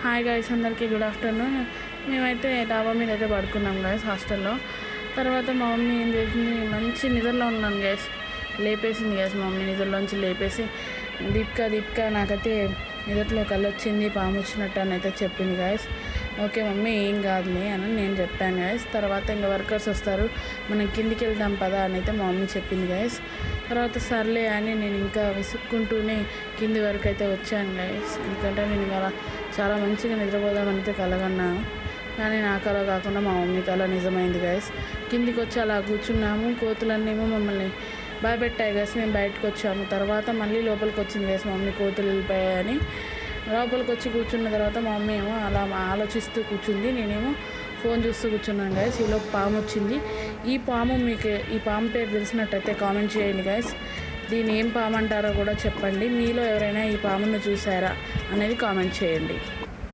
Hi guys, అందరికీ good afternoon. మేమైతే డాబా మీద అయితే పడుకున్నాం గైస్ హాస్టల్లో. తర్వాత మా మమ్మీ ఏం చేసింది, మంచి నిద్రలో ఉన్నాను గైస్, లేపేసింది గైస్. మా మమ్మీ నిద్రలోంచి లేపేసి దీపిక నాకైతే నిద్రలో కళ్ళు వచ్చింది, పాము వచ్చినట్టు అని అయితే చెప్పింది గైస్. ఓకే మమ్మీ ఏం కాదులే అని నేను చెప్పాను గైస్. తర్వాత ఇంకా వర్కర్స్ వస్తారు, మనం కిందికి వెళ్దాం పదా అని అయితే మా మమ్మీ చెప్పింది గైస్. తర్వాత సర్లే అని నేను ఇంకా విసుక్కుంటూనే కింది వరకు అయితే వచ్చాను గైస్. ఎందుకంటే నేను ఇవాళ చాలా మంచిగా నిద్రపోదామని అయితే కలగన్నాను, కానీ నా కళ కాకుండా మా మమ్మీ కళ నిజమైంది గైస్. కిందికి వచ్చి అలా కూర్చున్నాము, కోతులన్నేమో మమ్మల్ని భయపెట్టాయి గైస్. మేము బయటకు వచ్చాము, తర్వాత మళ్ళీ లోపలికి వచ్చింది గైస్. మా మమ్మీ కోతులు వెళ్ళిపోయాయని లోపలికి వచ్చి కూర్చున్న తర్వాత మా మమ్మీ ఏమో అలా ఆలోచిస్తూ కూర్చుంది, నేనేమో ఫోన్ చూస్తూ కూర్చున్నాను గైస్. ఈలోపు పాము వచ్చింది. ఈ పాము పేరు తెలిసినట్టయితే కామెంట్ చేయండి గైస్. దీన్ని ఏం పాము అంటారో కూడా చెప్పండి. మీలో ఎవరైనా ఈ పామును చూసారా అనేది కామెంట్ చేయండి.